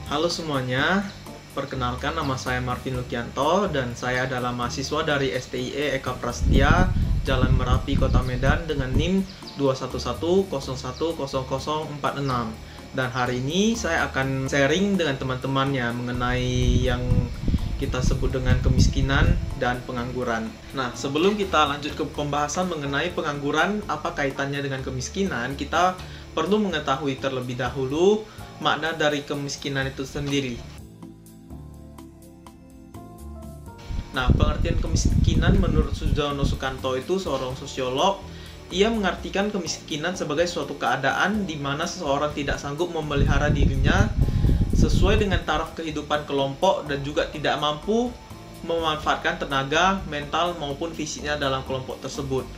Halo semuanya, perkenalkan nama saya Marvin Lukianto dan saya adalah mahasiswa dari STIE Eka Prastya, Jalan Merapi, Kota Medan dengan NIM 211010046. Dan hari ini saya akan sharing dengan teman-temannya mengenai yang kita sebut dengan kemiskinan dan pengangguran. Nah, sebelum kita lanjut ke pembahasan mengenai pengangguran, apa kaitannya dengan kemiskinan, kita perlu mengetahui terlebih dahulu makna dari kemiskinan itu sendiri. Nah, pengertian kemiskinan menurut Sujono Sukanto itu seorang sosiolog. Ia mengartikan kemiskinan sebagai suatu keadaan di mana seseorang tidak sanggup memelihara dirinya sesuai dengan taraf kehidupan kelompok dan juga tidak mampu memanfaatkan tenaga, mental maupun fisiknya dalam kelompok tersebut.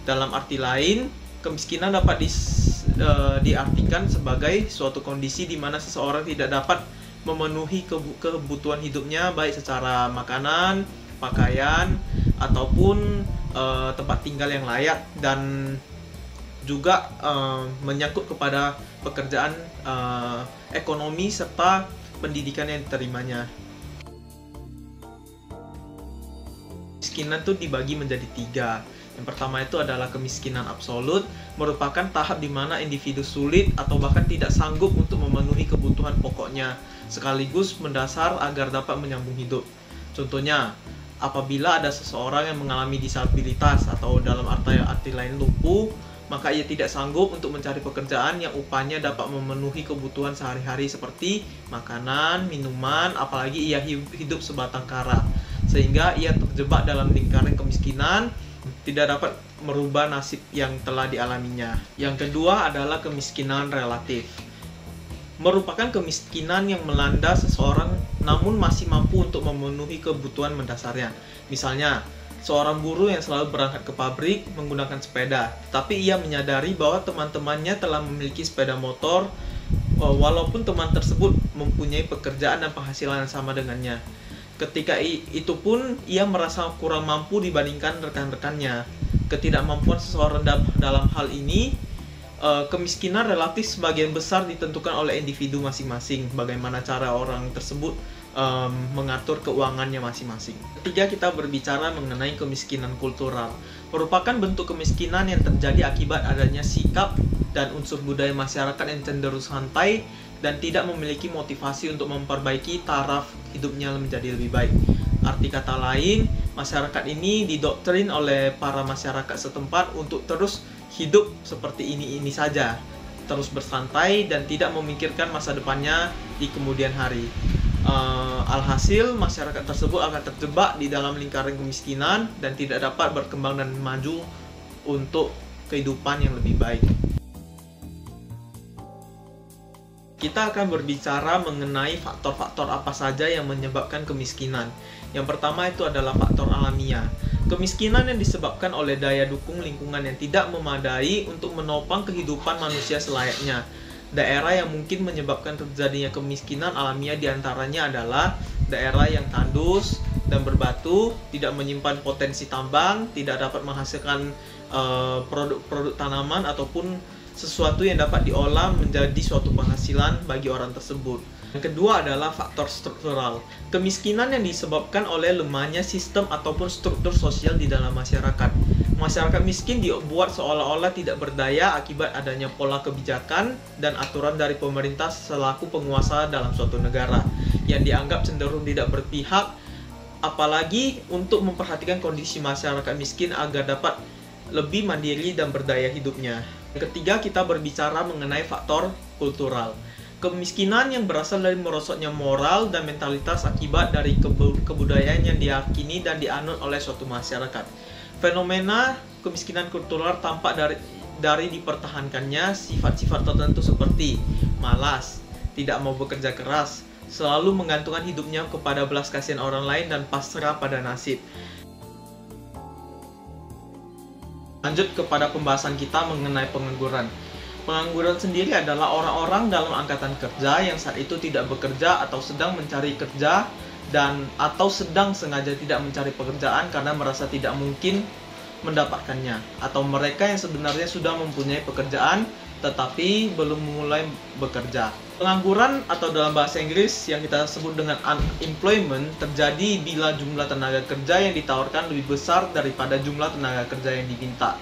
Dalam arti lain, kemiskinan dapat diartikan sebagai suatu kondisi di mana seseorang tidak dapat memenuhi kebutuhan hidupnya baik secara makanan, pakaian, ataupun tempat tinggal yang layak, dan juga menyangkut kepada pekerjaan, ekonomi, serta pendidikan yang diterimanya. Kemiskinan itu dibagi menjadi 3. Yang pertama itu adalah kemiskinan absolut, merupakan tahap di mana individu sulit atau bahkan tidak sanggup untuk memenuhi kebutuhan pokoknya sekaligus mendasar agar dapat menyambung hidup. Contohnya, apabila ada seseorang yang mengalami disabilitas atau dalam arti lain lumpuh, maka ia tidak sanggup untuk mencari pekerjaan yang upahnya dapat memenuhi kebutuhan sehari-hari seperti makanan, minuman, apalagi ia hidup sebatang kara, sehingga ia terjebak dalam lingkaran kemiskinan, tidak dapat merubah nasib yang telah dialaminya. Yang kedua adalah kemiskinan relatif, merupakan kemiskinan yang melanda seseorang namun masih mampu untuk memenuhi kebutuhan mendasarnya. Misalnya, seorang buruh yang selalu berangkat ke pabrik menggunakan sepeda, tapi ia menyadari bahwa teman-temannya telah memiliki sepeda motor, walaupun teman tersebut mempunyai pekerjaan dan penghasilan yang sama dengannya. Ketika itu pun ia merasa kurang mampu dibandingkan rekan-rekannya. Ketidakmampuan seseorang dalam hal ini, kemiskinan relatif sebagian besar ditentukan oleh individu masing-masing, bagaimana cara orang tersebut mengatur keuangannya masing-masing. Ketiga, kita berbicara mengenai kemiskinan kultural, merupakan bentuk kemiskinan yang terjadi akibat adanya sikap dan unsur budaya masyarakat yang cenderung santai dan tidak memiliki motivasi untuk memperbaiki taraf hidupnya menjadi lebih baik. Arti kata lain, masyarakat ini didoktrin oleh para masyarakat setempat untuk terus hidup seperti ini saja, terus bersantai dan tidak memikirkan masa depannya di kemudian hari. Alhasil, masyarakat tersebut akan terjebak di dalam lingkaran kemiskinan dan tidak dapat berkembang dan maju untuk kehidupan yang lebih baik. Kita akan berbicara mengenai faktor-faktor apa saja yang menyebabkan kemiskinan. Yang pertama itu adalah faktor alamiah. Kemiskinan yang disebabkan oleh daya dukung lingkungan yang tidak memadai untuk menopang kehidupan manusia selayaknya. Daerah yang mungkin menyebabkan terjadinya kemiskinan alamiah diantaranya adalah daerah yang tandus dan berbatu, tidak menyimpan potensi tambang, tidak dapat menghasilkan produk-produk tanaman ataupun sesuatu yang dapat diolah menjadi suatu penghasilan bagi orang tersebut. Yang kedua adalah faktor struktural. Kemiskinan yang disebabkan oleh lemahnya sistem ataupun struktur sosial di dalam masyarakat. Masyarakat miskin dibuat seolah-olah tidak berdaya akibat adanya pola kebijakan dan aturan dari pemerintah selaku penguasa dalam suatu negara yang dianggap cenderung tidak berpihak, apalagi untuk memperhatikan kondisi masyarakat miskin agar dapat lebih mandiri dan berdaya hidupnya. Yang ketiga, kita berbicara mengenai faktor kultural. Kemiskinan yang berasal dari merosotnya moral dan mentalitas akibat dari kebudayaan yang diyakini dan dianut oleh suatu masyarakat. Fenomena kemiskinan kultural tampak dari dipertahankannya sifat-sifat tertentu seperti malas, tidak mau bekerja keras, selalu menggantungkan hidupnya kepada belas kasihan orang lain dan pasrah pada nasib. Lanjut kepada pembahasan kita mengenai pengangguran. Pengangguran sendiri adalah orang-orang dalam angkatan kerja yang saat itu tidak bekerja atau sedang mencari kerja atau sedang sengaja tidak mencari pekerjaan karena merasa tidak mungkin mendapatkannya, atau mereka yang sebenarnya sudah mempunyai pekerjaan tetapi belum mulai bekerja. Pengangguran atau dalam bahasa Inggris yang kita sebut dengan unemployment terjadi bila jumlah tenaga kerja yang ditawarkan lebih besar daripada jumlah tenaga kerja yang diminta.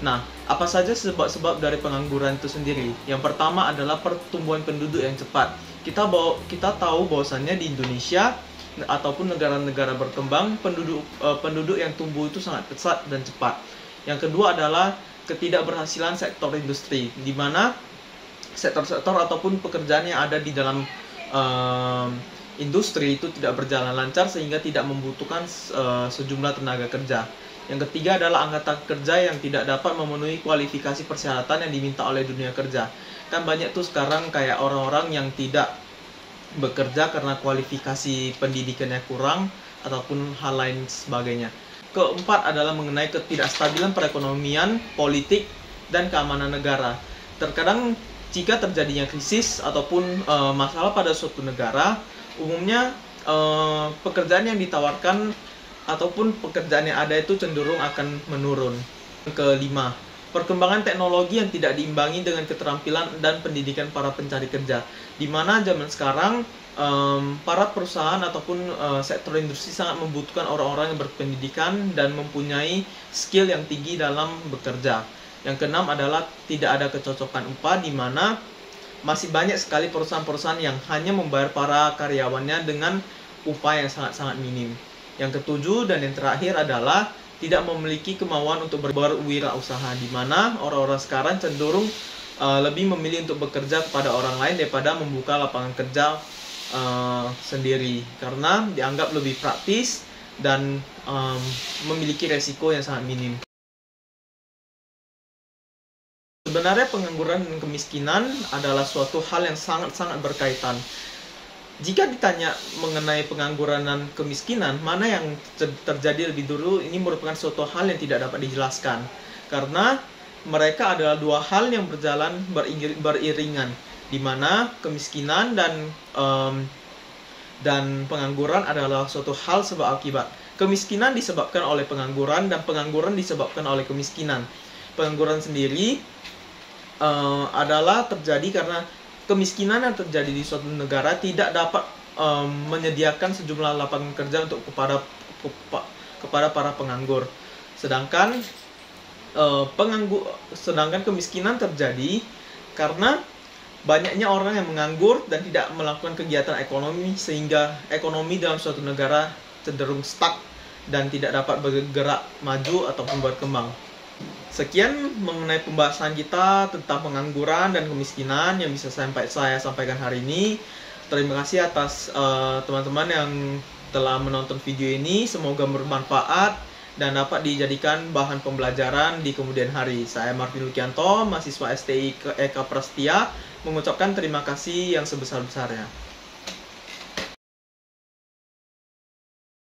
Nah, apa saja sebab-sebab dari pengangguran itu sendiri? Yang pertama adalah pertumbuhan penduduk yang cepat. Kita tahu bahwasannya di Indonesia ataupun negara-negara berkembang, penduduk yang tumbuh itu sangat pesat dan cepat. Yang kedua adalah ketidakberhasilan sektor industri, di mana sektor-sektor ataupun pekerjaan yang ada di dalam industri itu tidak berjalan lancar sehingga tidak membutuhkan sejumlah tenaga kerja. Yang ketiga adalah angkatan kerja yang tidak dapat memenuhi kualifikasi persyaratan yang diminta oleh dunia kerja. Kan banyak tuh sekarang kayak orang-orang yang tidak bekerja karena kualifikasi pendidikannya kurang ataupun hal lain sebagainya. Keempat adalah mengenai ketidakstabilan perekonomian, politik, dan keamanan negara. Terkadang jika terjadinya krisis ataupun masalah pada suatu negara, umumnya pekerjaan yang ditawarkan ataupun pekerjaan yang ada itu cenderung akan menurun. Kelima, perkembangan teknologi yang tidak diimbangi dengan keterampilan dan pendidikan para pencari kerja. Di mana zaman sekarang para perusahaan ataupun sektor industri sangat membutuhkan orang-orang yang berpendidikan dan mempunyai skill yang tinggi dalam bekerja. Yang keenam adalah tidak ada kecocokan upah, di mana masih banyak sekali perusahaan-perusahaan yang hanya membayar para karyawannya dengan upah yang sangat-sangat minim. Yang ketujuh dan yang terakhir adalah tidak memiliki kemauan untuk berwirausaha, di mana orang-orang sekarang cenderung lebih memilih untuk bekerja kepada orang lain daripada membuka lapangan kerja sendiri, karena dianggap lebih praktis dan memiliki resiko yang sangat minim. Sebenarnya pengangguran dan kemiskinan adalah suatu hal yang sangat-sangat berkaitan. Jika ditanya mengenai pengangguran dan kemiskinan, mana yang terjadi lebih dulu, ini merupakan suatu hal yang tidak dapat dijelaskan. Karena mereka adalah dua hal yang berjalan beriringan, di mana kemiskinan dan pengangguran adalah suatu hal sebab akibat. Kemiskinan disebabkan oleh pengangguran dan pengangguran disebabkan oleh kemiskinan. Pengangguran sendiri adalah terjadi karena kemiskinan yang terjadi di suatu negara tidak dapat menyediakan sejumlah lapangan kerja untuk kepada para penganggur. Sedangkan kemiskinan terjadi karena banyaknya orang yang menganggur dan tidak melakukan kegiatan ekonomi, sehingga ekonomi dalam suatu negara cenderung stuck dan tidak dapat bergerak maju ataupun berkembang. Sekian mengenai pembahasan kita tentang pengangguran dan kemiskinan yang bisa saya sampaikan hari ini. Terima kasih atas teman-teman yang telah menonton video ini. Semoga bermanfaat dan dapat dijadikan bahan pembelajaran di kemudian hari. Saya Marvin Lukianto, mahasiswa STI Eka Prastia, mengucapkan terima kasih yang sebesar-besarnya.